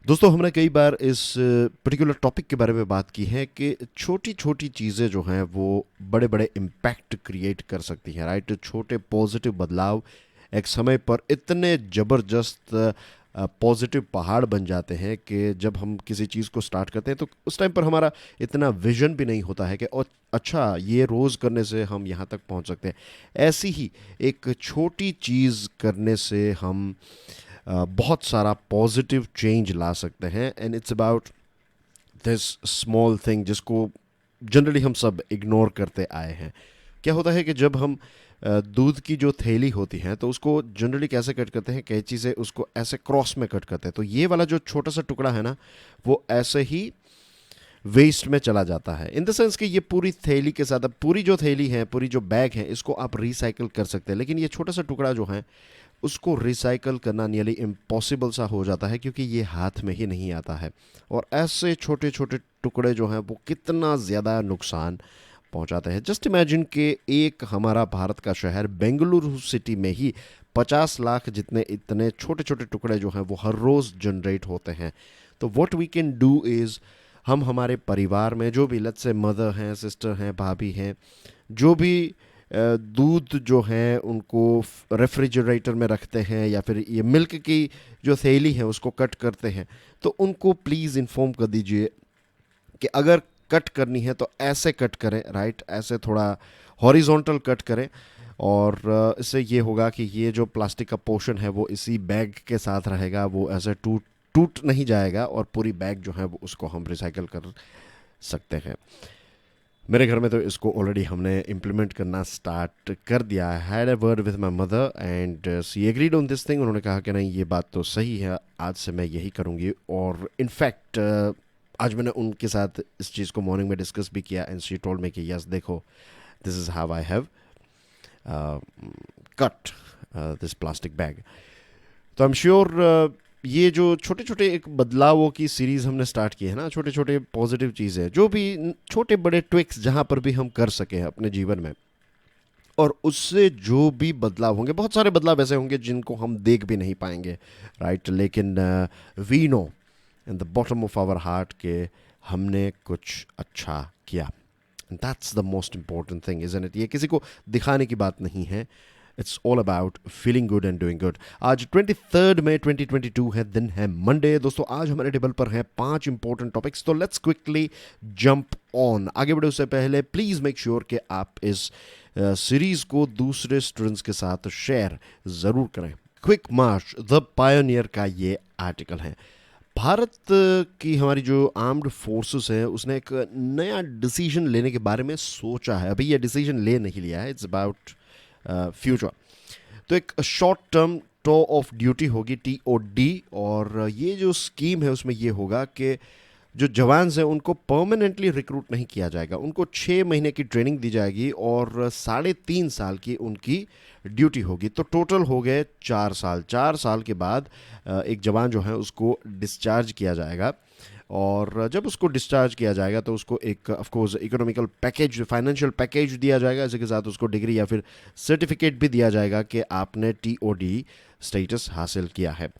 दोस्तों हमने कई बार इस पर्टिकुलर टॉपिक के बारे में बात की है कि छोटी छोटी चीज़ें जो हैं वो बड़े बड़े इम्पैक्ट क्रिएट कर सकती हैं, राइट। छोटे पॉजिटिव बदलाव एक समय पर इतने ज़बरदस्त पॉजिटिव पहाड़ बन जाते हैं कि जब हम किसी चीज़ को स्टार्ट करते हैं तो उस टाइम पर हमारा इतना विजन भी नहीं होता है कि अच्छा ये रोज़ करने से हम यहाँ तक पहुँच सकते हैं। ऐसी ही एक छोटी चीज़ करने से हम बहुत सारा पॉजिटिव चेंज ला सकते हैं। And it's about this small thing जिसको जनरली हम सब इग्नोर करते आए हैं। क्या होता है कि जब हम दूध की जो थैली होती है तो उसको जनरली कैसे कट करते हैं, कैंची से उसको ऐसे क्रॉस में कट करते हैं, तो ये वाला जो छोटा सा टुकड़ा है ना, वो ऐसे ही वेस्ट में चला जाता है। इन द सेंस कि ये पूरी थैली के साथ, अब पूरी जो थैली है, पूरी जो बैग है, इसको आप रिसाइकिल कर सकते हैं, लेकिन ये छोटा सा टुकड़ा जो है उसको रिसाइकल करना नियरली इम्पॉसिबल सा हो जाता है क्योंकि ये हाथ में ही नहीं आता है। और ऐसे छोटे छोटे टुकड़े जो हैं वो कितना ज़्यादा नुकसान पहुंचाते हैं। जस्ट इमेजिन कि एक हमारा भारत का शहर बेंगलुरु सिटी में ही 50 लाख जितने इतने छोटे छोटे टुकड़े जो हैं वो हर रोज़ जनरेट होते हैं। तो what we can do is, हम हमारे परिवार में जो भी लेट्स से मदर हैं, सिस्टर हैं, भाभी हैं, जो भी दूध जो है उनको रेफ्रिजरेटर में रखते हैं या फिर ये मिल्क की जो थैली है उसको कट करते हैं, तो उनको प्लीज़ इन्फॉर्म कर दीजिए कि अगर कट करनी है तो ऐसे कट करें, राइट, ऐसे थोड़ा हॉरिजॉन्टल कट करें। और इससे ये होगा कि ये जो प्लास्टिक का पोर्शन है वो इसी बैग के साथ रहेगा, वो ऐसे टूट टूट नहीं जाएगा और पूरी बैग जो है वो उसको हम रिसाइकल कर सकते हैं। मेरे घर में तो इसको ऑलरेडी हमने इम्प्लीमेंट करना स्टार्ट कर दिया है। Had a word with my mother and she agreed on this thing. उन्होंने कहा कि नहीं ये बात तो सही है, आज से मैं यही करूँगी। और इनफैक्ट आज मैंने उनके साथ इस चीज़ को मॉर्निंग में डिस्कस भी किया एंड शी टोल्ड मी कि यस देखो, this is how I have cut this plastic bag. तो आई एम श्योर ये जो छोटे छोटे एक बदलावों की सीरीज़ हमने स्टार्ट की है ना, छोटे छोटे पॉजिटिव चीज़ें, जो भी छोटे बड़े ट्विक्स जहाँ पर भी हम कर सकें अपने जीवन में, और उससे जो भी बदलाव होंगे, बहुत सारे बदलाव ऐसे होंगे जिनको हम देख भी नहीं पाएंगे, राइट, लेकिन we know in the bottom of our heart के हमने कुछ अच्छा किया। That's the most important thing, isn't it. ये किसी को दिखाने की बात नहीं है, it's all about feeling good and doing good. आज 23 मई 2022 है, दिन है मंडे। दोस्तों आज हमारे टेबल पर हैं 5 इंपॉर्टेंट टॉपिक्स, तो लेट्स क्विकली जंप ऑन। आगे बढ़े उससे पहले प्लीज़ मेक श्योर कि आप इस सीरीज को दूसरे स्टूडेंट्स के साथ शेयर ज़रूर करें। क्विक मार्च द पायोनियर का ये आर्टिकल है। भारत की हमारी जो आर्म्ड फोर्सेस है उसने एक नया डिसीजन लेने के बारे में सोचा है। अभी ये डिसीजन ले नहीं लिया है, इट्स अबाउट फ्यूचर। तो एक short term tour of duty होगी, TOD। और ये जो स्कीम है उसमें ये होगा कि जो जवान हैं उनको परमानेंटली रिक्रूट नहीं किया जाएगा, उनको 6 महीने की ट्रेनिंग दी जाएगी और 3.5 साल की उनकी ड्यूटी होगी। तो टोटल हो गए 4 साल। 4 साल के बाद एक जवान जो है उसको डिस्चार्ज किया जाएगा। और जब उसको डिस्चार्ज किया जाएगा तो उसको एक of course economical package, financial package दिया जाएगा। इसके साथ उसको डिग्री या फिर सर्टिफिकेट भी दिया जाएगा कि आपने TOD स्टेटस हासिल किया है।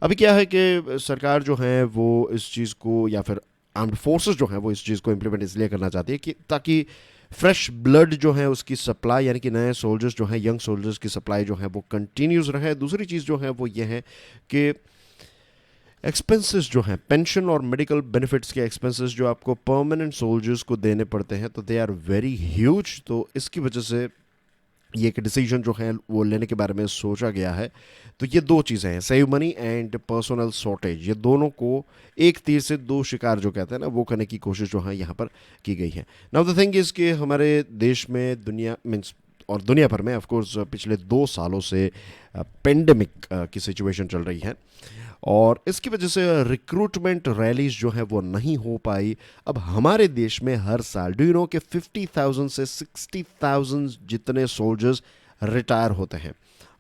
अभी क्या है कि सरकार जो है वो इस चीज़ को, या फिर आर्म्ड फोर्सेस जो है वो इस चीज़ को इम्प्लीमेंट इसलिए करना चाहती है कि ताकि फ्रेश ब्लड जो है उसकी सप्लाई, यानी कि नए सोल्जर्स जो हैं, यंग सोल्जर्स की सप्लाई जो है वो कंटिन्यूस रहे। दूसरी चीज़ जो है वो ये है कि एक्सपेंसेस जो हैं, पेंशन और मेडिकल बेनिफिट्स के एक्सपेंसेस जो आपको परमानेंट सोल्जर्स को देने पड़ते हैं, तो दे आर वेरी ह्यूज। तो इसकी वजह से ये एक डिसीजन जो है वो लेने के बारे में सोचा गया है। तो ये दो चीज़ें हैं, save money and personal shortage, ये दोनों को एक तीर से दो शिकार जो कहते हैं ना, वो करने की कोशिश जो है यहाँ पर की गई है। नाउ द थिंग इज़ कि हमारे देश में, दुनिया मीन्स और दुनिया भर में ऑफ कोर्स पिछले 2 सालों से पेंडेमिक की सिचुएशन चल रही है और इसकी वजह से रिक्रूटमेंट रैलीज जो है वो नहीं हो पाई। अब हमारे देश में हर साल डू यू नो कि 50,000 से 60,000 जितने सोल्जर्स रिटायर होते हैं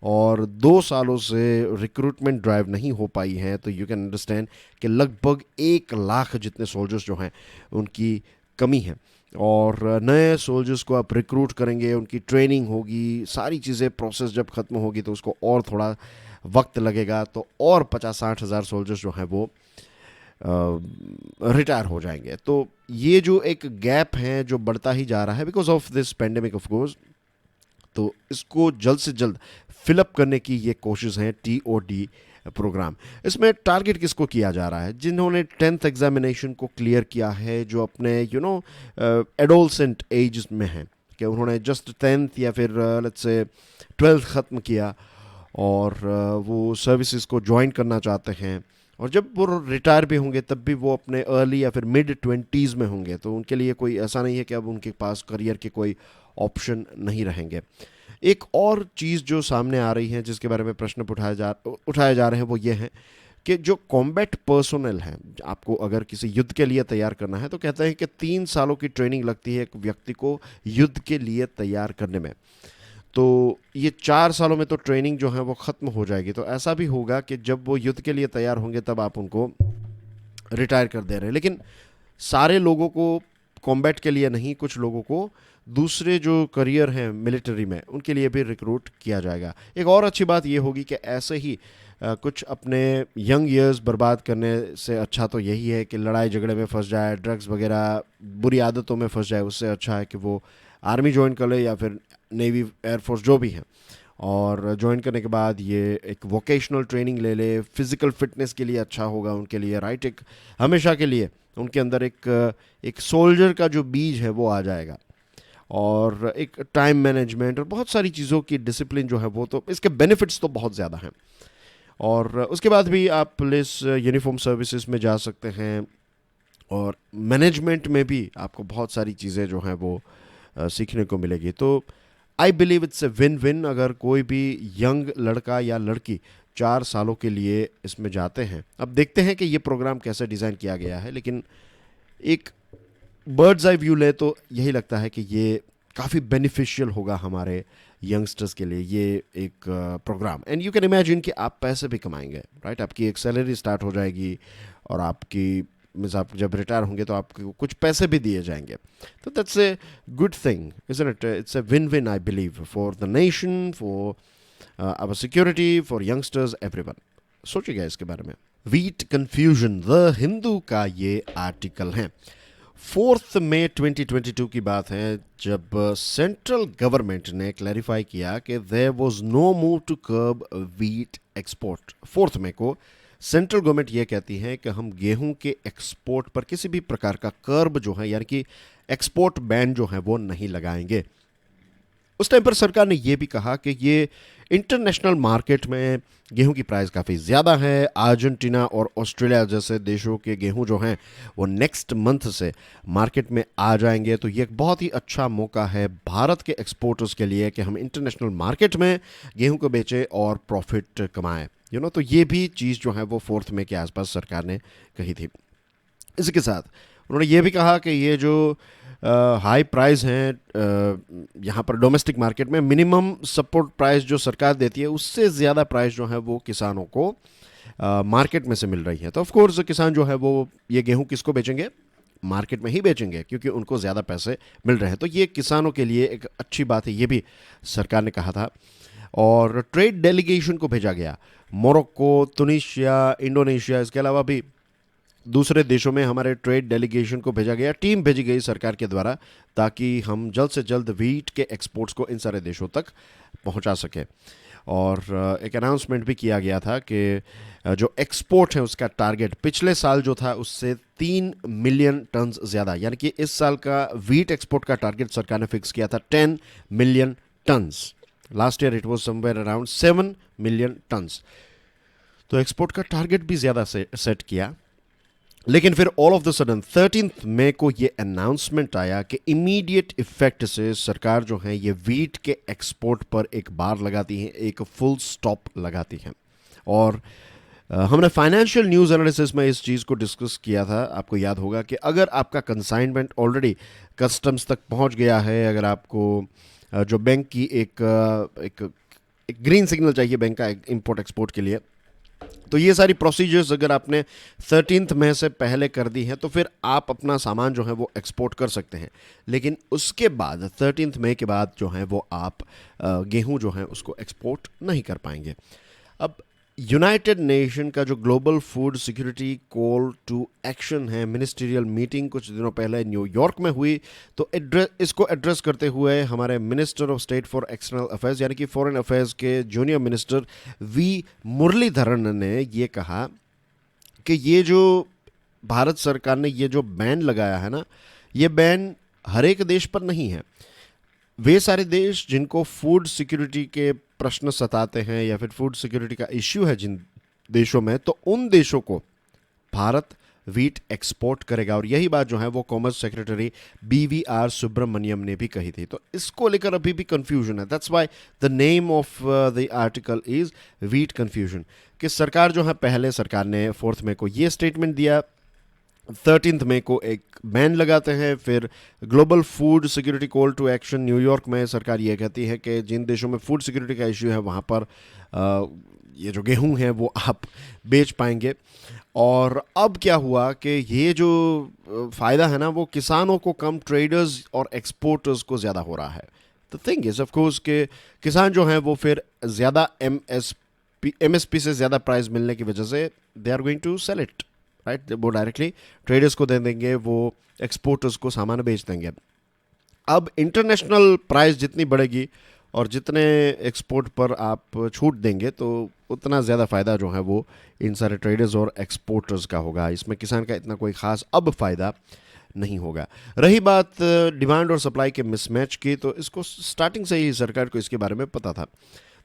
और 2 सालों से रिक्रूटमेंट ड्राइव नहीं हो पाई है। तो यू कैन अंडरस्टैंड कि लगभग 1 लाख जितने सोल्जर्स जो हैं उनकी कमी है। और नए सोल्जर्स को आप रिक्रूट करेंगे, उनकी ट्रेनिंग होगी, सारी चीज़ें प्रोसेस जब ख़त्म होगी तो उसको और थोड़ा वक्त लगेगा। तो और 50-60 हज़ार सोल्जर्स जो हैं वो रिटायर हो जाएंगे। तो ये जो एक गैप है जो बढ़ता ही जा रहा है because of this pandemic of course, तो इसको जल्द से जल्द फिलअप करने की ये कोशिश है TOD प्रोग्राम। इसमें टारगेट किसको किया जा रहा है? जिन्होंने 10th एग्जामिनेशन को क्लियर किया है, जो अपने एडोलसेंट एज में हैं, कि उन्होंने जस्ट 10th या फिर लेट्स से 12th ख़त्म किया और वो सर्विसेज को ज्वाइन करना चाहते हैं, और जब वो रिटायर भी होंगे तब भी वो अपने अर्ली या फिर मिड 20s में होंगे, तो उनके लिए कोई ऐसा नहीं है कि अब उनके पास करियर के कोई ऑप्शन नहीं रहेंगे। एक और चीज़ जो सामने आ रही है जिसके बारे में प्रश्न उठाए जा रहे हैं वो ये है कि जो कॉम्बैट पर्सोनल हैं, आपको अगर किसी युद्ध के लिए तैयार करना है तो कहते हैं कि 3 सालों की ट्रेनिंग लगती है एक व्यक्ति को युद्ध के लिए तैयार करने में। तो ये 4 सालों में तो ट्रेनिंग जो है वो ख़त्म हो जाएगी। तो ऐसा भी होगा कि जब वो युद्ध के लिए तैयार होंगे तब आप उनको रिटायर कर दे रहे हैं। लेकिन सारे लोगों को कॉम्बैट के लिए नहीं, कुछ लोगों को दूसरे जो करियर हैं मिलिट्री में उनके लिए भी रिक्रूट किया जाएगा। एक और अच्छी बात ये होगी कि ऐसे ही कुछ अपने यंग ईयर्स बर्बाद करने से अच्छा तो यही है कि लड़ाई झगड़े में फंस जाए, ड्रग्स वगैरह बुरी आदतों में फंस जाए, उससे अच्छा है कि वो आर्मी ज्वाइन कर ले या फिर नेवी, एयरफोर्स, जो भी है, और ज्वाइन करने के बाद ये एक वोकेशनल ट्रेनिंग ले ले। फिज़िकल फिटनेस के लिए अच्छा होगा उनके लिए, राइट? एक हमेशा के लिए उनके अंदर एक सोल्जर का जो बीज है वो आ जाएगा, और एक टाइम मैनेजमेंट और बहुत सारी चीज़ों की डिसिप्लिन जो है वो, तो इसके बेनिफिट्स तो बहुत ज़्यादा हैं। और उसके बाद भी आप पुलिस यूनिफॉर्म सर्विसेज में जा सकते हैं, और मैनेजमेंट में भी आपको बहुत सारी चीज़ें जो हैं वो सीखने को मिलेगी। तो I believe it's a win win अगर कोई भी यंग लड़का या लड़की 4 सालों के लिए इसमें जाते हैं। अब देखते हैं कि ये प्रोग्राम कैसे डिज़ाइन किया गया है, लेकिन एक बर्ड्स आई व्यू ले तो यही लगता है कि ये काफ़ी बेनिफिशियल होगा हमारे यंगस्टर्स के लिए ये एक program. And you can imagine कि आप पैसे भी कमाएंगे, राइट? आपकी एक सैलरी स्टार्ट हो जाएगी, और आपकी मीन्स आप जब रिटायर होंगे तो आपको कुछ पैसे भी दिए जाएंगे। तो that's a good thing, isn't it? It's a win win I believe for the nation, for our security, for youngsters, everyone. सोचिएगा इसके बारे में। वीट कन्फ्यूजन, द हिंदू का ये आर्टिकल है। 4 मई 2022 की बात है जब सेंट्रल गवर्नमेंट ने क्लैरिफाई किया कि there was no move to curb wheat export. 4 मई को सेंट्रल गवर्नमेंट ये कहती है कि हम गेहूं के एक्सपोर्ट पर किसी भी प्रकार का कर्ब जो है, यानी कि एक्सपोर्ट बैन जो है वो नहीं लगाएंगे। उस टाइम पर सरकार ने यह भी कहा कि ये इंटरनेशनल मार्केट में गेहूं की प्राइस काफ़ी ज़्यादा है। अर्जेंटीना और ऑस्ट्रेलिया जैसे देशों के गेहूं जो हैं वो नेक्स्ट मंथ से मार्केट में आ जाएंगे। तो ये एक बहुत ही अच्छा मौका है भारत के एक्सपोर्टर्स के लिए कि हम इंटरनेशनल मार्केट में गेहूं को बेचें और प्रॉफिट कमाएं। तो ये भी चीज़ जो है वो 4 मई के आसपास सरकार ने कही थी। इसी के साथ उन्होंने ये भी कहा कि ये जो हाई प्राइस हैं यहाँ पर डोमेस्टिक मार्केट में, मिनिमम सपोर्ट प्राइस जो सरकार देती है उससे ज़्यादा प्राइस जो है वो किसानों को मार्केट में से मिल रही है। तो ऑफ कोर्स किसान जो है वो ये गेहूं किसको बेचेंगे? मार्केट में ही बेचेंगे, क्योंकि उनको ज़्यादा पैसे मिल रहे हैं। तो ये किसानों के लिए एक अच्छी बात है, ये भी सरकार ने कहा था। और ट्रेड डेलीगेशन को भेजा गया, मोरक्को, तुनिशिया, इंडोनेशिया, इसके अलावा भी दूसरे देशों में हमारे ट्रेड डेलीगेशन को भेजा गया, टीम भेजी गई सरकार के द्वारा, ताकि हम जल्द से जल्द वीट के एक्सपोर्ट्स को इन सारे देशों तक पहुंचा सके। और एक अनाउंसमेंट भी किया गया था कि जो एक्सपोर्ट है उसका टारगेट पिछले साल जो था उससे 3 मिलियन टन ज़्यादा, यानी कि इस साल का वीट एक्सपोर्ट का टारगेट सरकार ने फिक्स किया था 10 million turns. Last year it was somewhere around 7 million turns. तो एक्सपोर्ट का टारगेट भी ज़्यादा सेट किया। लेकिन फिर ऑल ऑफ द सडन 13 मई को ये अनाउंसमेंट आया कि इमीडिएट इफेक्ट से सरकार जो है ये वीट के एक्सपोर्ट पर एक बार लगाती है, एक फुल स्टॉप लगाती है। और हमने फाइनेंशियल न्यूज़ एनालिसिस में इस चीज़ को डिस्कस किया था। आपको याद होगा कि अगर आपका कंसाइनमेंट ऑलरेडी कस्टम्स तक पहुंच गया है, अगर आपको जो बैंक की एक ग्रीन सिग्नल चाहिए बैंक का इंपोर्ट एक्सपोर्ट के लिए, तो ये सारी प्रोसीजर्स अगर आपने 13 मई से पहले कर दी हैं तो फिर आप अपना सामान जो है वो एक्सपोर्ट कर सकते हैं। लेकिन उसके बाद 13 मई के बाद जो है वो आप गेहूं जो है उसको एक्सपोर्ट नहीं कर पाएंगे। अब यूनाइटेड नेशन का जो global food security call to action है, मिनिस्ट्रियल मीटिंग कुछ दिनों पहले न्यूयॉर्क में हुई, तो इसको एड्रेस करते हुए हमारे minister of state for external affairs यानी कि फॉरेन अफेयर्स के जूनियर मिनिस्टर वी मुरलीधरन ने ये कहा कि ये जो भारत सरकार ने ये जो बैन लगाया है ना, ये बैन हर एक देश पर नहीं है। वे सारे देश जिनको फूड सिक्योरिटी के प्रश्न सताते हैं या फिर फूड सिक्योरिटी का इश्यू है जिन देशों में, तो उन देशों को भारत वीट एक्सपोर्ट करेगा। और यही बात जो है वो कॉमर्स सेक्रेटरी BVR सुब्रमण्यम ने भी कही थी। तो इसको लेकर अभी भी कंफ्यूजन है। That's why the name of the article is wheat confusion. कि सरकार जो है, पहले सरकार ने 4 मई को ये स्टेटमेंट दिया, 13 मई को एक बैन लगाते हैं, फिर global food security call to action New York में सरकार ये कहती है कि जिन देशों में फूड सिक्योरिटी का इश्यू है वहाँ पर ये जो गेहूं है वो आप बेच पाएंगे। और अब क्या हुआ कि ये जो फ़ायदा है ना वो किसानों को कम, ट्रेडर्स और एक्सपोर्टर्स को ज़्यादा हो रहा है। The thing is of course के किसान जो हैं वो फिर ज़्यादा MSP से ज़्यादा प्राइस मिलने की वजह से they are going to sell it, right. वो डायरेक्टली ट्रेडर्स को दे देंगे, वो एक्सपोर्टर्स को सामान बेच देंगे। अब इंटरनेशनल प्राइस जितनी बढ़ेगी और जितने एक्सपोर्ट पर आप छूट देंगे तो उतना ज़्यादा फ़ायदा जो है वो इन सारे ट्रेडर्स और एक्सपोर्टर्स का होगा। इसमें किसान का इतना कोई ख़ास अब फ़ायदा नहीं होगा। रही बात डिमांड और सप्लाई के मिसमैच की, तो इसको स्टार्टिंग से ही सरकार को इसके बारे में पता था।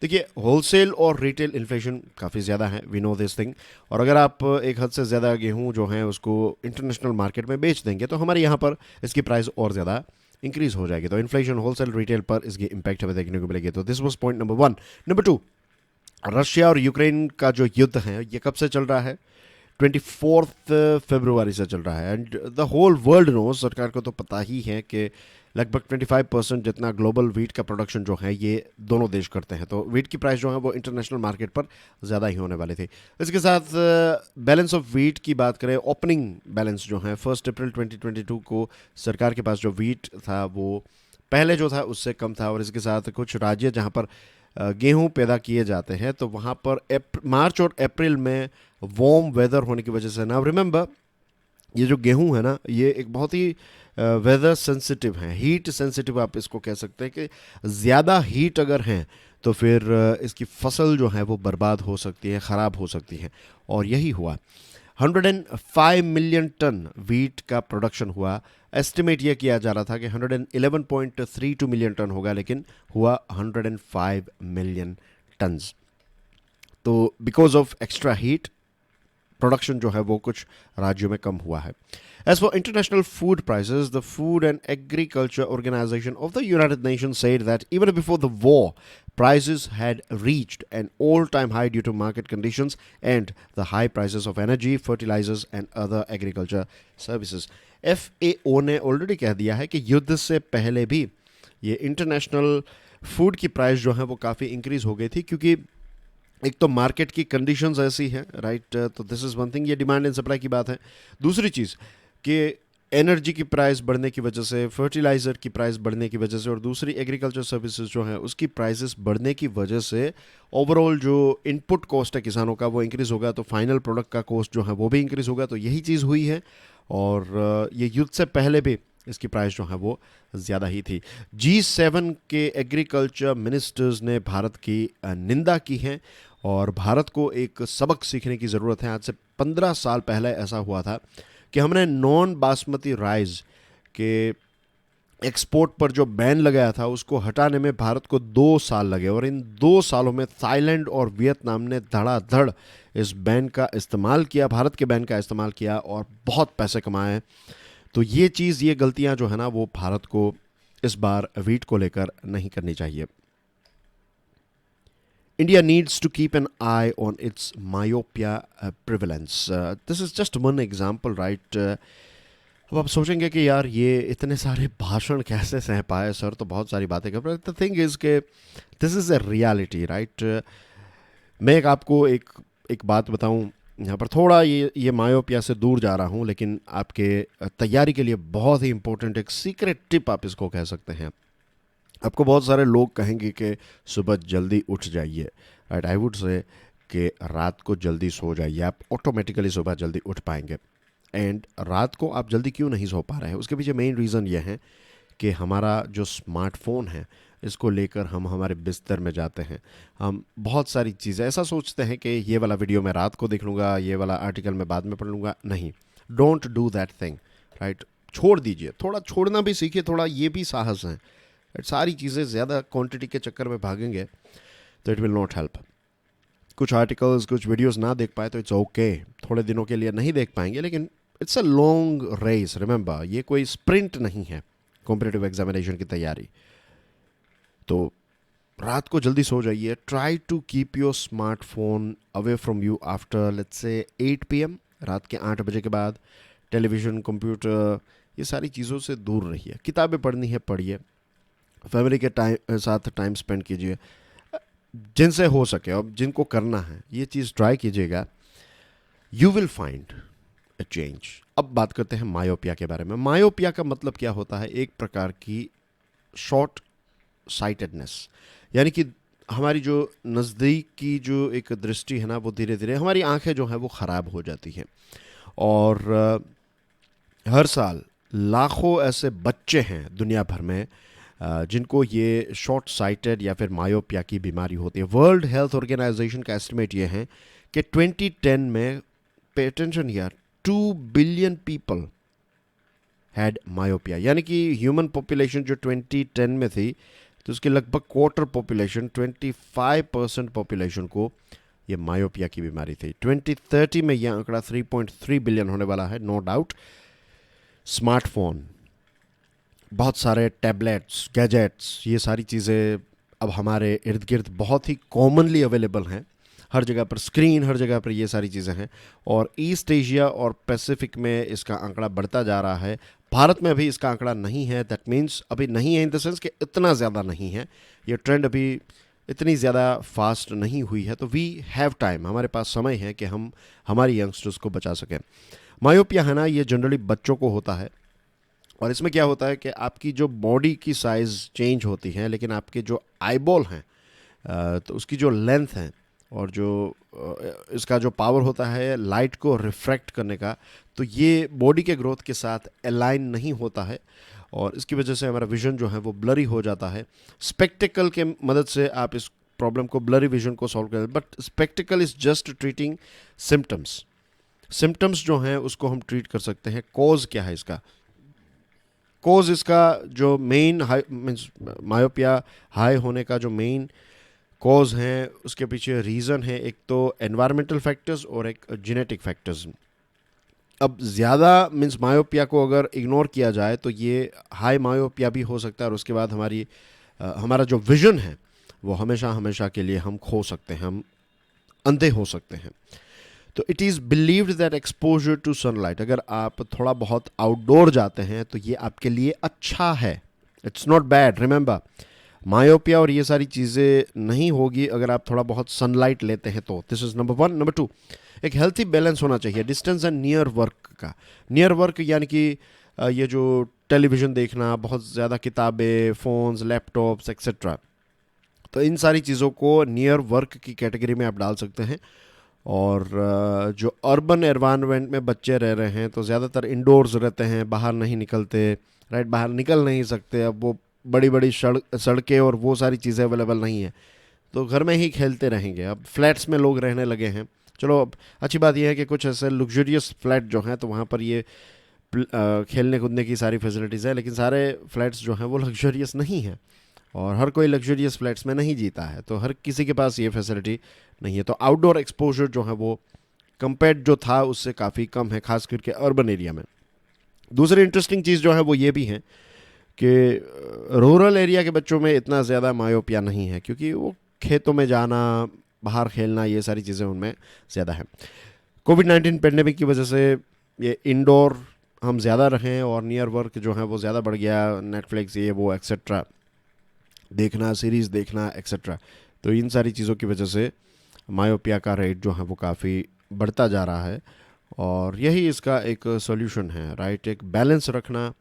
देखिए, होलसेल और रिटेल इन्फ्लेशन काफ़ी ज़्यादा है, वी नो दिस थिंग। और अगर आप एक हद से ज़्यादा गेहूं जो है उसको इंटरनेशनल मार्केट में बेच देंगे तो हमारे यहाँ पर इसकी प्राइस और ज़्यादा इंक्रीज हो जाएगी। तो इन्फ्लेशन होलसेल रिटेल पर इसकी इम्पैक्ट हमें देखने को मिलेगी। तो this was point number 1। Number 2, Russia और यूक्रेन का जो युद्ध है ये कब से चल रहा है? 24 फरवरी से चल रहा है। And the whole world know, सरकार को तो पता ही है कि लगभग 25% जितना ग्लोबल वीट का प्रोडक्शन जो है ये दोनों देश करते हैं। तो वीट की प्राइस जो है वो इंटरनेशनल मार्केट पर ज़्यादा ही होने वाली थी। इसके साथ बैलेंस ऑफ वीट की बात करें, ओपनिंग बैलेंस जो है 1 अप्रैल 2022 को सरकार के पास जो वीट था वो पहले जो था उससे कम था। और इसके साथ कुछ राज्य जहाँ पर गेहूं पैदा किए जाते हैं तो वहाँ पर मार्च और अप्रैल में वार्म वेदर होने की वजह से, ना रिमेंबर ये जो गेहूं है ना ये एक बहुत ही वेदर सेंसिटिव है, हीट सेंसिटिव आप इसको कह सकते हैं। कि ज़्यादा हीट अगर है तो फिर इसकी फसल जो है वो बर्बाद हो सकती है, ख़राब हो सकती है। और यही हुआ। 105 मिलियन टन वीट का प्रोडक्शन हुआ। एस्टिमेट यह किया जा रहा था कि 111.32 मिलियन टन होगा, लेकिन हुआ 105 मिलियन टन्स। तो because of extra heat production जो है वो कुछ राज्यों में कम हुआ है। As for international food prices, the Food and Agriculture Organization of the United Nations said that even before the war, prices had reached an all-time high due to market conditions and the high prices of energy, fertilizers and other agriculture services. FAO ने already कह दिया है कि युद्ध से पहले भी ये इंटरनेशनल फूड की प्राइस जो है वो काफ़ी इंक्रीज हो गई थी, क्योंकि एक तो मार्केट की कंडीशंस ऐसी हैं, राइट। तो दिस इज़ वन थिंग, ये डिमांड एंड सप्लाई की बात है। दूसरी चीज़ कि एनर्जी की प्राइस बढ़ने की वजह से, फर्टिलाइज़र की प्राइस बढ़ने की वजह से और दूसरी एग्रीकल्चर सर्विसेज जो हैं उसकी प्राइसेस बढ़ने की वजह से ओवरऑल जो इनपुट कॉस्ट है किसानों का वो इंक्रीज़ होगा, तो फाइनल प्रोडक्ट का कॉस्ट जो है वो भी इंक्रीज़ होगा। तो यही चीज़ हुई है। और ये युद्ध से पहले भी इसकी प्राइस जो है वो ज़्यादा ही थी। G7 के एग्रीकल्चर मिनिस्टर्स ने भारत की निंदा की है और भारत को एक सबक सीखने की ज़रूरत है। आज से 15 साल पहले ऐसा हुआ था कि हमने नॉन बासमती राइस के एक्सपोर्ट पर जो बैन लगाया था उसको हटाने में भारत को 2 साल लगे। और इन 2 सालों में थाईलैंड और वियतनाम ने धड़ाधड़ इस बैन का इस्तेमाल किया, भारत के बैन का इस्तेमाल किया और बहुत पैसे कमाए। तो ये चीज़, ये गलतियां जो है ना वो भारत को इस बार वीट को लेकर नहीं करनी चाहिए। India needs to keep an eye on its myopia prevalence. This is just one example, right? अब आप सोचेंगे कि यार ये इतने सारे भाषण कैसे सह पाए सर, तो बहुत सारी बातें कर। द थिंग इज़ के this is a reality, right. मैं आपको एक बात बताऊं, यहाँ पर थोड़ा ये मायोपिया से दूर जा रहा हूँ, लेकिन आपके तैयारी के लिए बहुत ही इंपॉर्टेंट एक सीक्रेट टिप आप इसको कह सकते हैं। आपको बहुत सारे लोग कहेंगे कि सुबह जल्दी उठ जाइए, राइट। आई वुड से कि रात को जल्दी सो जाइए, आप ऑटोमेटिकली सुबह जल्दी उठ पाएंगे। एंड रात को आप जल्दी क्यों नहीं सो पा रहे हैं, उसके पीछे मेन रीज़न ये है कि हमारा जो स्मार्टफोन है इसको लेकर हम हमारे बिस्तर में जाते हैं, हम बहुत सारी चीज़ें ऐसा सोचते हैं कि ये वाला वीडियो मैं रात को देख लूँगा, ये वाला आर्टिकल मैं बाद में पढ़ लूँगा। नहीं, don't do that thing, right. छोड़ दीजिए, थोड़ा छोड़ना भी सीखिए, थोड़ा ये भी साहस है। सारी चीज़ें ज़्यादा क्वांटिटी के चक्कर में भागेंगे तो इट विल नॉट हेल्प। कुछ आर्टिकल्स, कुछ वीडियोस ना देख पाए तो इट्स ओके, थोड़े दिनों के लिए नहीं देख पाएंगे, लेकिन it's a long race, remember, ये कोई स्प्रिंट नहीं है कॉम्पिटिटिव एग्जामिनेशन की तैयारी। तो रात को जल्दी सो जाइए। Try to keep your smartphone away from you after let's say 8 PM, रात के 8 बजे के बाद। टेलीविज़न, कंप्यूटर, ये सारी चीज़ों से दूर रहिए। किताबें पढ़नी है पढ़िए, फैमिली के साथ टाइम स्पेंड कीजिए, जिनसे हो सके और जिनको करना है ये चीज़ ट्राई कीजिएगा। You will find a change. अब बात करते हैं मायोपिया के बारे में। मायोपिया का मतलब क्या होता है? एक प्रकार की शॉर्ट साइटेडनेस, यानी कि हमारी जो नज़दीक की जो एक दृष्टि है ना, वो धीरे धीरे, हमारी आंखें जो हैं वो ख़राब हो जाती हैं। और हर साल लाखों ऐसे बच्चे हैं दुनिया भर में जिनको ये शॉर्ट साइटेड या फिर मायोपिया की बीमारी होती है। वर्ल्ड हेल्थ ऑर्गेनाइजेशन का एस्टिमेट ये है कि 2010 में, पे अटेंशन यार, 2 बिलियन पीपल हैड मायोपिया, यानी कि ह्यूमन पॉपुलेशन जो 2010 में थी, तो उसके लगभग क्वार्टर पॉपुलेशन, 25% पॉपुलेशन को ये मायोपिया की बीमारी थी। 2030 में यह आंकड़ा 3.3 बिलियन होने वाला है, नो डाउट। स्मार्टफोन, बहुत सारे टैबलेट्स, गैजेट्स, ये सारी चीज़ें अब हमारे इर्द गिर्द बहुत ही कॉमनली अवेलेबल हैं। हर जगह पर स्क्रीन, हर जगह पर ये सारी चीज़ें हैं। और ईस्ट एशिया और पैसिफिक में इसका आंकड़ा बढ़ता जा रहा है। भारत में अभी इसका आंकड़ा नहीं है, दैट मीन्स अभी नहीं है इन द सेंस कि इतना ज़्यादा नहीं है, ये ट्रेंड अभी इतनी ज़्यादा फास्ट नहीं हुई है। तो वी हैव टाइम, हमारे पास समय है कि हम हमारी यंगस्टर्स को बचा सकें। मायोपिया है ना, ये जनरली बच्चों को होता है। और इसमें क्या होता है कि आपकी जो बॉडी की साइज़ चेंज होती है, लेकिन आपके जो आईबॉल हैं तो उसकी जो लेंथ है और जो इसका जो पावर होता है लाइट को रिफ्रैक्ट करने का, तो ये बॉडी के ग्रोथ के साथ अलाइन नहीं होता है। और इसकी वजह से हमारा विज़न जो है वो ब्लरी हो जाता है। स्पेक्टिकल के मदद से आप इस प्रॉब्लम को, ब्लरी विज़न को सॉल्व करें, but spectacled is just treating symptoms. Symptoms जो हैं उसको हम ट्रीट कर सकते हैं। कॉज क्या है इसका? कॉज इसका जो मेन मीन्स मायोपिया हाई होने का जो मेन कॉज हैं, उसके पीछे रीज़न है, एक तो एनवायरमेंटल फैक्टर्स और एक जेनेटिक फैक्टर्स। अब ज़्यादा मीन्स मायोपिया को अगर इग्नोर किया जाए तो ये हाई मायोपिया भी हो सकता है, और उसके बाद हमारा जो विज़न है वो हमेशा हमेशा के लिए हम खो सकते हैं, हम अंधे हो सकते हैं। तो it is believed that exposure to sunlight, अगर आप थोड़ा बहुत आउटडोर जाते हैं तो ये आपके लिए अच्छा है। It's not bad, remember. Myopia और ये सारी चीज़ें नहीं होगी अगर आप थोड़ा बहुत सनलाइट लेते हैं तो। This is number 1। नंबर 2, एक हेल्थी बैलेंस होना चाहिए डिस्टेंस एंड नियर वर्क का। नियर वर्क यानी कि ये जो टेलीविज़न देखना, बहुत ज़्यादा किताबें, फ़ोन्स, लैपटॉप्स एक्सेट्रा, तो इन सारी चीज़ों को नियर वर्क की कैटेगरी में आप डाल सकते हैं। और जो अर्बन एनवायरनमेंट में बच्चे रह रहे हैं तो ज़्यादातर इंडोर्स रहते हैं, बाहर नहीं निकलते, राइट, बाहर निकल नहीं सकते। अब वो बड़ी बड़ी सड़कें और वो सारी चीज़ें अवेलेबल नहीं है, तो घर में ही खेलते रहेंगे। अब फ्लैट्स में लोग रहने लगे हैं। चलो, अब अच्छी बात यह है कि कुछ ऐसे लग्जरियस फ्लैट जो हैं तो वहाँ पर ये खेलने कूदने की सारी फैसिलिटीज़ है, लेकिन सारे फ्लैट्स जो हैं वो लग्जरियस नहीं है, और हर कोई लग्जरियस फ्लैट्स में नहीं जीता है, तो हर किसी के पास ये फैसिलिटी नहीं है। तो आउटडोर एक्सपोजर जो है वो कंपेयर जो था उससे काफ़ी कम है, खास करके अर्बन एरिया में। दूसरी इंटरेस्टिंग चीज़ जो है वो ये भी है कि रूरल एरिया के बच्चों में इतना ज़्यादा मायोपिया नहीं है, क्योंकि वो खेतों में जाना, बाहर खेलना, ये सारी चीज़ें उनमें ज़्यादा है। कोविड-19 पेंडेमिक की वजह से ये इंडोर हम ज़्यादा रहें और नियर वर्क जो है वो ज़्यादा बढ़ गया, नेटफ्लिक्स, ये वो एक्सेट्रा देखना, सीरीज़ देखना एक्सेट्रा। तो इन सारी चीज़ों की वजह से मायोपिया का रेट जो है वो काफ़ी बढ़ता जा रहा है, और यही इसका एक सॉल्यूशन है, राइट। एक बैलेंस रखना।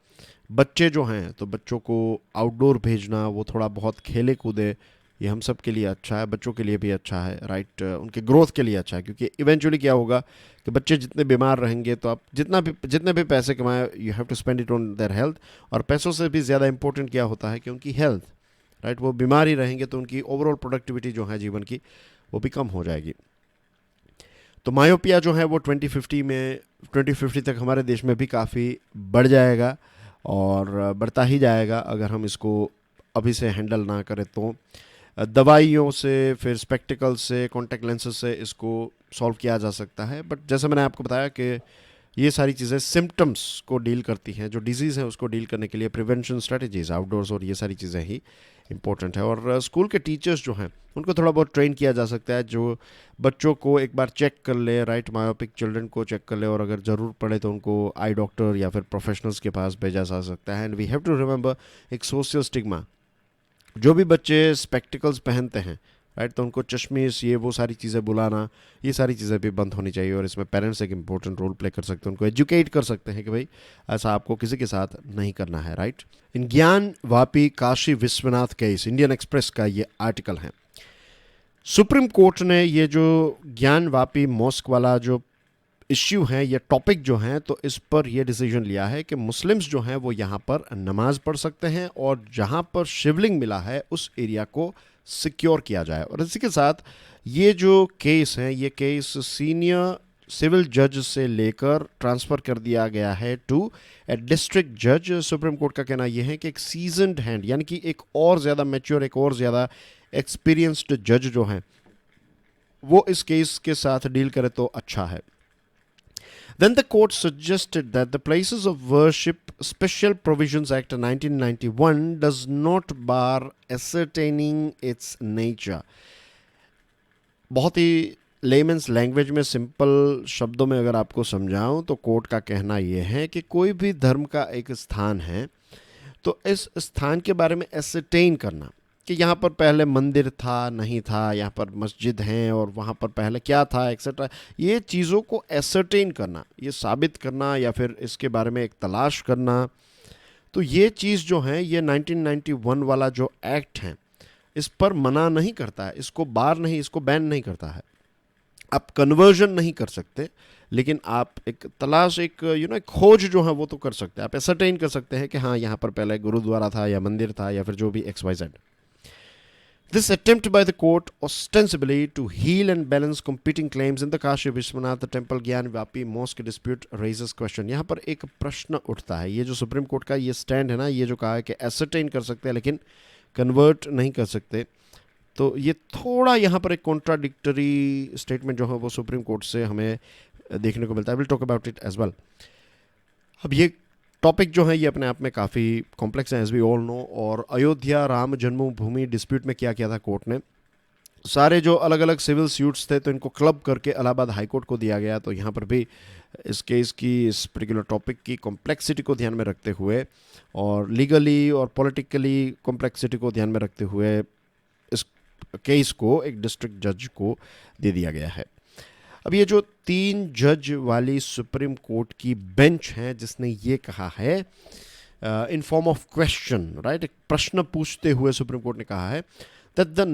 बच्चे जो हैं तो बच्चों को आउटडोर भेजना, वो थोड़ा बहुत खेले कूदे, ये हम सब के लिए अच्छा है, बच्चों के लिए भी अच्छा है, राइट, उनके ग्रोथ के लिए अच्छा है, क्योंकि इवेंचुअली क्या होगा कि बच्चे जितने बीमार रहेंगे तो आप जितने भी पैसे कमाए, you have to spend it on their health. और पैसों से भी ज़्यादा इंपॉर्टेंट क्या होता है कि उनकी हेल्थ, राइट, वो बीमार ही रहेंगे तो उनकी ओवरऑल प्रोडक्टिविटी जो है जीवन की वो भी कम हो जाएगी। तो मायोपिया जो है वो 2050 तक हमारे देश में भी काफ़ी बढ़ जाएगा और बढ़ता ही जाएगा अगर हम इसको अभी से हैंडल ना करें तो। दवाइयों से, फिर स्पेक्टिकल से, कॉन्टैक्ट लेंसेज से इसको सॉल्व किया जा सकता है। बट जैसे मैंने आपको बताया कि ये सारी चीज़ें सिम्टम्स को डील करती हैं, जो डिजीज़ है उसको डील करने के लिए प्रिवेंशन स्ट्रेटजीज, आउटडोर्स और ये सारी चीज़ें ही इंपॉर्टेंट है। और स्कूल के टीचर्स जो हैं उनको थोड़ा बहुत ट्रेन किया जा सकता है, जो बच्चों को एक बार चेक कर ले, राइट, मायोपिक चिल्ड्रन को चेक कर ले, और अगर ज़रूर पड़े तो उनको आई डॉक्टर या फिर प्रोफेशनल्स के पास भेजा जा सकता है। And we have to remember एक सोशल स्टिग्मा, जो भी बच्चे स्पेक्टिकल्स पहनते हैं, राइट, तो उनको चश्मीश, ये वो सारी चीज़ें बुलाना, ये सारी चीज़ें भी बंद होनी चाहिए। और इसमें पेरेंट्स एक इंपॉर्टेंट रोल प्ले कर सकते हैं, उनको एजुकेट कर सकते हैं कि भाई ऐसा आपको किसी के साथ नहीं करना है, राइट। इन ज्ञान Vapi Kashi Vishwanath case, Indian Express का ये आर्टिकल है। सुप्रीम कोर्ट ने ये जो ज्ञान वापी मॉस्क वाला जो इश्यू है, ये टॉपिक जो है, तो इस पर यह डिसीजन लिया है कि मुस्लिम्स जो हैं वो यहाँ पर नमाज पढ़ सकते हैं और जहाँ पर शिवलिंग मिला है उस एरिया को सिक्योर किया जाए। और इसी के साथ ये जो केस है, ये केस सीनियर सिविल जज से लेकर ट्रांसफ़र कर दिया गया है टू ए डिस्ट्रिक्ट जज। सुप्रीम कोर्ट का कहना यह है कि एक सीजन्ड हैंड, यानी कि एक और ज़्यादा मैच्योर, एक और ज़्यादा एक्सपीरियंस्ड जज जो हैं वो इस केस के साथ डील करे तो अच्छा है। Then the court suggested that the Places of Worship Special Provisions Act 1991 does not bar ascertaining its nature. बहुत ही लेमन्स लैंग्वेज में, सिंपल शब्दों में अगर आपको समझाऊं तो कोर्ट का कहना यह है कि कोई भी धर्म का एक स्थान है तो इस स्थान के बारे में एसरटेन करना कि यहाँ पर पहले मंदिर था, नहीं था, यहाँ पर मस्जिद हैं और वहाँ पर पहले क्या था, एक्सेट्रा, ये चीज़ों को एसरटेन करना, ये साबित करना या फिर इसके बारे में एक तलाश करना, तो ये चीज़ जो है ये 1991 वाला जो एक्ट है इस पर मना नहीं करता है, इसको बार नहीं, इसको बैन नहीं करता है। आप कन्वर्जन नहीं कर सकते, लेकिन आप एक तलाश, एक एक खोज जो है वो तो कर सकते हैं। आप एसरटेन कर सकते हैं कि हाँ यहाँ पर पहले गुरुद्वारा था या मंदिर था या फिर जो भी XYZ। This attempt by the court ostensibly to heal and balance competing claims in the Kashi Vishwanath Temple Gyan Vapi Mosque dispute raises question। यहाँ पर एक प्रश्न उठता है, ये जो सुप्रीम कोर्ट का ये स्टैंड है ना, ये जो कहा है कि एसरटेन कर सकते हैं लेकिन कन्वर्ट नहीं कर सकते, तो ये थोड़ा यहाँ पर एक कॉन्ट्राडिक्टरी स्टेटमेंट जो है वो सुप्रीम कोर्ट से हमें देखने को मिलता है। Will talk about it as well. अब ये टॉपिक जो है ये अपने आप में काफ़ी कॉम्प्लेक्स है, एज वी ऑल नो। और अयोध्या राम जन्मभूमि डिस्प्यूट में क्या किया था कोर्ट ने, सारे जो अलग अलग सिविल सूट्स थे तो इनको क्लब करके इलाहाबाद हाई कोर्ट को दिया गया। तो यहाँ पर भी इस केस की, इस पर्टिकुलर टॉपिक की कॉम्प्लेक्सिटी को ध्यान में रखते हुए और लीगली और पॉलिटिकली कॉम्प्लेक्सिटी को ध्यान में रखते हुए इस केस को एक डिस्ट्रिक्ट जज को दे दिया गया है। अब ये जो 3 जज वाली सुप्रीम कोर्ट की बेंच है जिसने ये कहा है in form of question, right, एक प्रश्न पूछते हुए सुप्रीम कोर्ट ने कहा है that the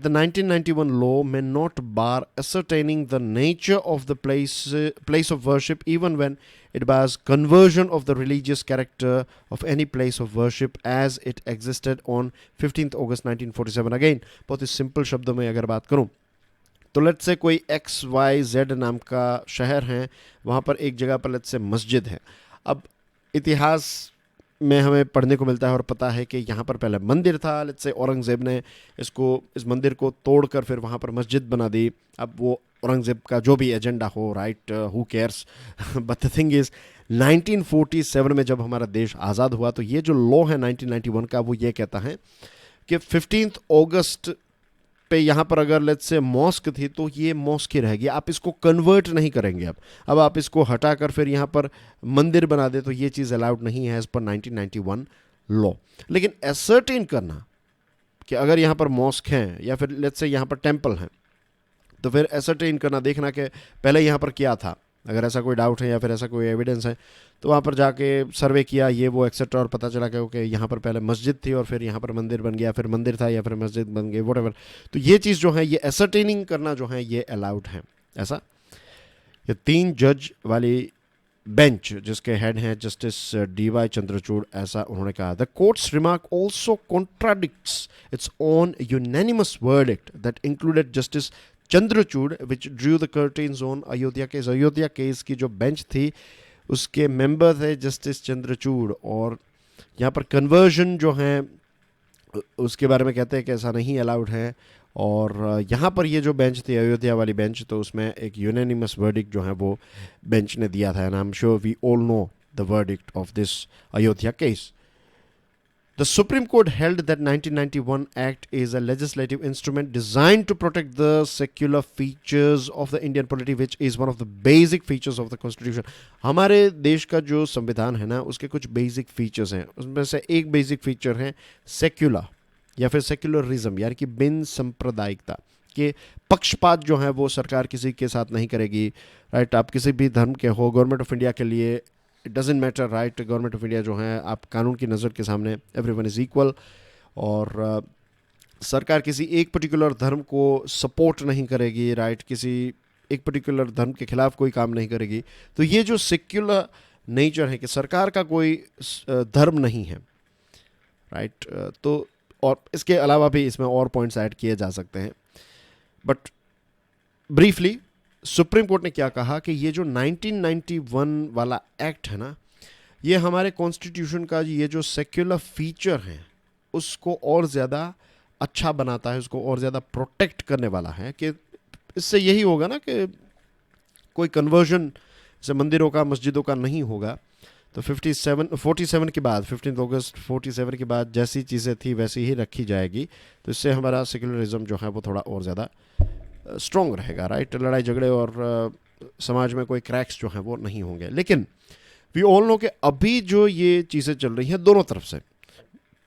1991 law may not bar ascertaining the nature of the place of worship even when it bars conversion of the religious character of any place of worship as it existed on 15th August 1947। Again बहुत ही simple शब्दों में अगर बात करूं तो let's say कोई XYZ नाम का शहर है, वहाँ पर एक जगह पर लेट्स से मस्जिद है। अब इतिहास में हमें पढ़ने को मिलता है और पता है कि यहाँ पर पहले मंदिर था, लेट्स से औरंगज़ेब ने इस मंदिर को तोड़कर फिर वहाँ पर मस्जिद बना दी। अब वो औरंगज़ेब का जो भी एजेंडा हो, right, who cares, but the thing is 1947 में जब हमारा देश आज़ाद हुआ तो ये जो लॉ है 1991 का वो ये कहता है कि 15 अगस्त पे यहाँ पर अगर लेट्स से मॉस्क थी तो ये मॉस्क ही रहेगी, आप इसको कन्वर्ट नहीं करेंगे। अब आप इसको हटाकर फिर यहाँ पर मंदिर बना दे तो ये चीज़ अलाउड नहीं है एज पर 1991 लॉ। लेकिन एसर्टेन करना कि अगर यहाँ पर मॉस्क हैं या फिर लेट्स से यहाँ पर टेम्पल हैं तो फिर एसर्टेन करना, देखना कि पहले यहाँ पर क्या था, अगर ऐसा कोई डाउट है या फिर ऐसा कोई एविडेंस है तो वहाँ पर जाके सर्वे किया ये वो एक्सेट्रा, और पता चला कि ओके यहाँ पर पहले मस्जिद थी और फिर यहाँ पर मंदिर बन गया, फिर मंदिर था या फिर मस्जिद बन गई, वॉटेवर। तो ये चीज़ जो है, ये एसर्टेनिंग करना जो है ये अलाउड है। ऐसा ये 3 जज वाली बेंच जिसके हेड हैं जस्टिस DY चंद्रचूड़, ऐसा उन्होंने कहा। The courts remark also contradicts its own unanimous verdict that included justice Chandrachud which Drew the curtains on Ayodhya case. Ayodhya case की जो बेंच थी उसके मेंबर थे जस्टिस चंद्रचूड़, और यहाँ पर कन्वर्जन जो है उसके बारे में कहते हैं कि ऐसा नहीं अलाउड है। और यहाँ पर ये जो बेंच थी अयोध्या वाली बेंच, तो उसमें एक यूनानिमस वर्डिक्ट जो है वो बेंच ने दिया था, and I am sure we all know the verdict of this Ayodhya case. The Supreme Court held that 1991 Act is a legislative instrument designed to protect the secular features of the Indian polity, which is one of the basic features of the Constitution. हमारे देश का जो संविधान है ना, उसके कुछ basic features हैं। उसमें से एक बेसिक फीचर है सेक्युलर या फिर सेक्युलरिज्म, यानी कि बिन सांप्रदायिकता, कि पक्षपात जो है वो सरकार किसी के साथ नहीं करेगी। राइट, आप किसी भी धर्म के हो, गवर्नमेंट ऑफ इंडिया के लिए it doesn't matter. Right, government of India जो है आप कानून की नज़र के सामने एवरीवन इज़ इक्वल, और सरकार किसी एक पर्टिकुलर धर्म को सपोर्ट नहीं करेगी। राइट, किसी एक पर्टिकुलर धर्म के खिलाफ कोई काम नहीं करेगी। तो ये जो सेक्युलर नेचर है कि सरकार का कोई धर्म नहीं है। राइट, तो और इसके अलावा भी इसमें और पॉइंट्स ऐड किए जा सकते हैं, बट ब्रीफली सुप्रीम कोर्ट ने क्या कहा कि ये जो 1991 वाला एक्ट है ना, ये हमारे कॉन्स्टिट्यूशन का ये जो सेक्युलर फीचर है उसको और ज़्यादा अच्छा बनाता है, उसको और ज़्यादा प्रोटेक्ट करने वाला है। कि इससे यही होगा ना कि कोई कन्वर्जन जैसे मंदिरों का, मस्जिदों का नहीं होगा। तो 47 के बाद, 15 अगस्त 47 के बाद जैसी चीज़ें थी वैसी ही रखी जाएगी। तो इससे हमारा सेक्युलरिज्म जो है वो थोड़ा और ज़्यादा स्ट्रॉन्ग रहेगा। राइट, लड़ाई झगड़े और समाज में कोई क्रैक्स जो हैं वो नहीं होंगे। लेकिन वी ऑल नो कि अभी जो ये चीज़ें चल रही हैं दोनों तरफ से,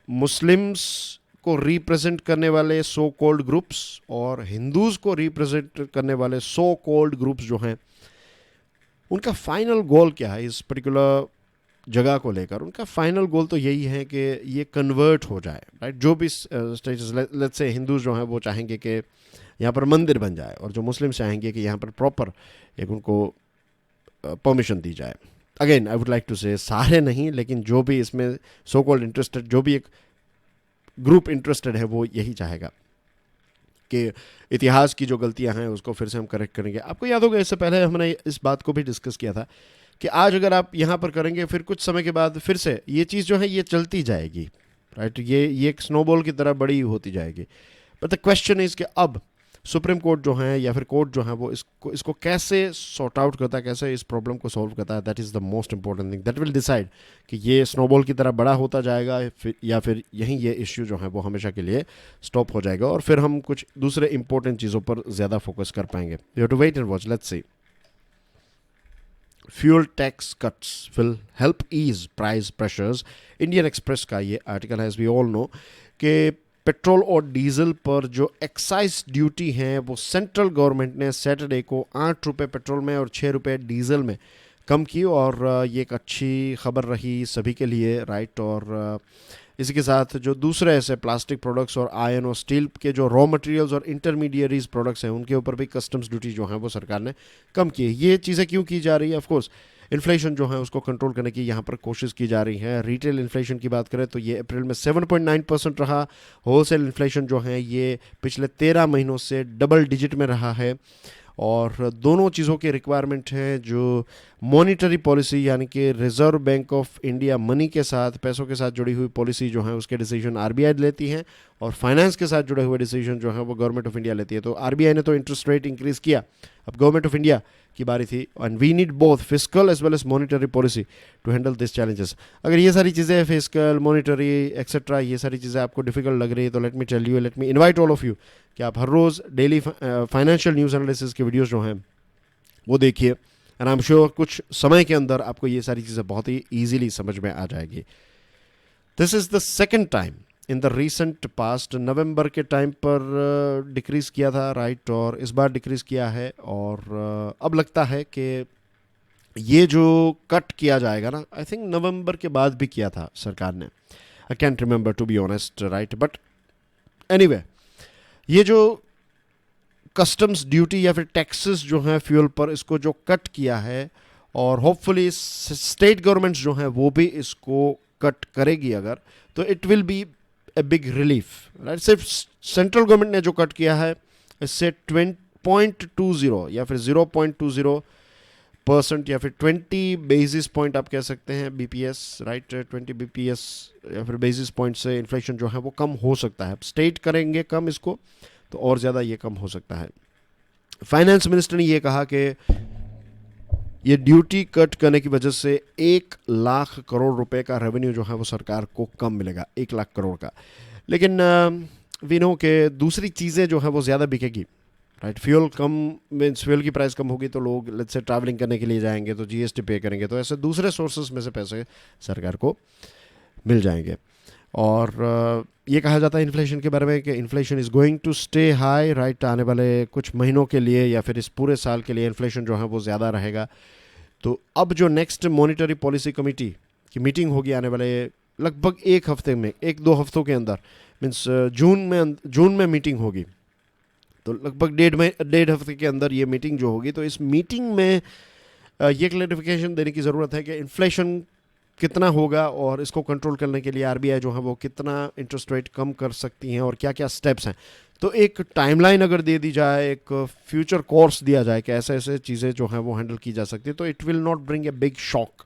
मुस्लिम्स को रिप्रेजेंट करने वाले सो कॉल्ड ग्रुप्स और हिंदूज़ को रिप्रेजेंट करने वाले सो कॉल्ड ग्रुप्स जो हैं, उनका फाइनल गोल क्या है इस पर्टिकुलर जगह को लेकर? उनका फाइनल गोल तो यही है कि ये कन्वर्ट हो जाए। राइट, जो भी स्टेटस, लेट्स से हिंदूज जो हैं वो चाहेंगे कि यहाँ पर मंदिर बन जाए, और जो मुस्लिम चाहेंगे कि यहाँ पर प्रॉपर एक उनको परमिशन दी जाए। Again I would like to say सारे नहीं, लेकिन जो भी इसमें सो कॉल्ड इंटरेस्टेड, जो भी एक ग्रुप इंटरेस्टेड है वो यही चाहेगा कि इतिहास की जो गलतियां हैं उसको फिर से हम करेक्ट करेंगे। आपको याद होगा इससे पहले हमने इस बात को भी डिस्कस किया था कि आज अगर आप यहाँ पर करेंगे, फिर कुछ समय के बाद फिर से ये चीज़ जो है ये चलती जाएगी। राइट, ये एक स्नोबॉल की तरह बड़ी होती जाएगी। बट द क्वेश्चन इज़ कि अब सुप्रीम कोर्ट जो है या फिर कोर्ट जो है वो इसको कैसे सॉर्ट आउट करता है, कैसे इस प्रॉब्लम को सॉल्व करता है। That is the most important thing that will decide कि ये स्नोबॉल की तरह बड़ा होता जाएगा या फिर यहीं ये इश्यू जो है वो हमेशा के लिए स्टॉप हो जाएगा, और फिर हम कुछ दूसरे इंपॉर्टेंट चीज़ों पर ज़्यादा फोकस कर पाएंगे। You have to wait and watch, let's see. Fuel tax cuts will help ease price pressures. Indian Express का ये आर्टिकल है। एज वी ऑल नो कि पेट्रोल और डीजल पर जो एक्साइज ड्यूटी है वो सेंट्रल गवर्नमेंट ने सैटरडे को 8 रुपये पेट्रोल में और 6 रुपये डीजल में कम की, और ये एक अच्छी खबर रही सभी के लिए। राइट, और इसी के साथ जो दूसरे ऐसे प्लास्टिक प्रोडक्ट्स और आयरन और स्टील के जो रॉ मटेरियल्स और इंटरमीडिएरीज प्रोडक्ट्स हैं उनके ऊपर भी कस्टम्स ड्यूटी जो है वो सरकार ने कम की है। ये चीज़ें क्यों की जा रही है? ऑफकोर्स इन्फ्लेशन जो है उसको कंट्रोल करने की यहाँ पर कोशिश की जा रही है। रिटेल इन्फ्लेशन की बात करें तो ये अप्रैल में 7.9% रहा। होलसेल इन्फ्लेशन जो है ये पिछले 13 महीनों से डबल डिजिट में रहा है, और दोनों चीज़ों की रिक्वायरमेंट है। जो मॉनिटरी पॉलिसी यानी कि reserve bank of India money के साथ, पैसों के साथ जुड़ी हुई पॉलिसी जो है उसके डिसीजन आरबीआई लेती हैं, और फाइनेंस के साथ जुड़े हुए डिसीजन जो है वो गवर्नमेंट ऑफ इंडिया लेती है। तो आरबीआई ने तो इंटरेस्ट रेट इंक्रीज़ किया, अब गवर्नमेंट ऑफ इंडिया की बारी थी, and we need both fiscal as well as monetary policy to handle this challenges. अगर ये सारी चीज़ें फिस्कल, मॉनिटरी एक्सेट्रा, ये सारी चीज़ें आपको डिफिकल्ट लग रही है तो let me invite all of you कि आप हर रोज़ डेली फाइनेंशियल न्यूज़ एनालिसिस के वीडियोज़ जो हैं वो देखिए, एंड आई एम श्योर कुछ समय के अंदर आपको ये सारी चीज़ें बहुत ही ईजिली समझ में आ जाएगी। This is the second time in the recent past. नवंबर के टाइम पर डिक्रीज़ किया था। राइट, और इस बार डिक्रीज़ किया है, और अब लगता है कि ये जो कट किया जाएगा ना, आई थिंक नवंबर के बाद भी किया था सरकार ने, I can't remember to be honest, right, but anyway, ये जो कस्टम्स ड्यूटी या फिर टैक्सेस जो हैं फ्यूल पर, इसको जो कट किया है, और होपफुली स्टेट गवर्नमेंट्स जो हैं वो भी इसको कट करेगी अगर, तो it will be a big relief, right. सिर्फ सेंट्रल गवर्नमेंट ने जो कट किया है, इससे 20.20 या फिर 0.20% या फिर 20 बेसिस पॉइंट आप कह सकते हैं, बीपीएस, राइट, 20 बीपीएस या फिर बेसिस पॉइंट से इन्फ्लेशन जो है वो कम हो सकता है। स्टेट करेंगे कम इसको तो और ज़्यादा ये कम हो सकता है। फाइनेंस मिनिस्टर ने ये कहा कि ये ड्यूटी कट करने की वजह से 1 लाख करोड़ रुपए का रेवेन्यू जो है वो सरकार को कम मिलेगा, 1 लाख करोड़ का। लेकिन वी नो के दूसरी चीज़ें जो है वो ज़्यादा बिकेगी, right. Fuel come means fuel की प्राइस कम होगी तो लोग लेट्स से ट्रैवलिंग करने के लिए जाएंगे तो जीएसटी पे करेंगे, तो ऐसे दूसरे सोर्सेज में से पैसे सरकार को मिल जाएंगे। और ये कहा जाता है इन्फ्लेशन के बारे में कि inflation is going to stay high, right. आने वाले कुछ महीनों के लिए या फिर इस पूरे साल के लिए इन्फ्लेशन जो है वो ज़्यादा रहेगा। तो अब जो नेक्स्ट मॉनिटरी पॉलिसी कमेटी की मीटिंग होगी आने वाले लगभग 1 हफ्ते में, 1-2 हफ्तों के अंदर, मीन्स जून में मीटिंग होगी, तो लगभग 1.5 हफ्ते के अंदर ये मीटिंग जो होगी, तो इस मीटिंग में ये क्लैरिफिकेशन देने की ज़रूरत है कि इन्फ्लेशन कितना होगा और इसको कंट्रोल करने के लिए आरबीआई जो है वो कितना इंटरेस्ट रेट कम कर सकती हैं और क्या क्या स्टेप्स हैं। तो एक टाइमलाइन अगर दे दी जाए, एक फ्यूचर कोर्स दिया जाए कि ऐसे ऐसे चीज़ें जो हैं वो हैंडल की जा सकती है, तो it will not bring a big shock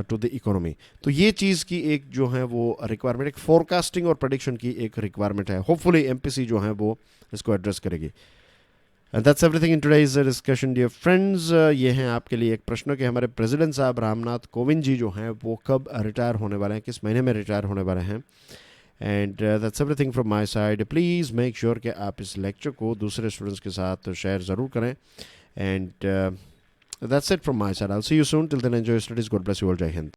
to the economy. तो ये चीज़ की एक जो है वो रिक्वायरमेंट, एक फोरकास्टिंग और प्रेडिक्शन की एक रिक्वायरमेंट है। होपफुली एमपीसी जो है वो इसको एड्रेस करेगी। And that's everything in today's discussion dear friends. ये हैं आपके लिए एक प्रश्न कि हमारे प्रेसिडेंट साहब रामनाथ कोविंद जी जो हैं वो कब रिटायर होने वाले हैं, किस महीने में रिटायर होने वाले हैं। And that's everything from my side. Please make sure कि आप इस लेक्चर को दूसरे स्टूडेंट्स के साथ शेयर ज़रूर करें। And that's it from my side. I will see you soon. Till then enjoy studies. God bless you all. Jai Hind.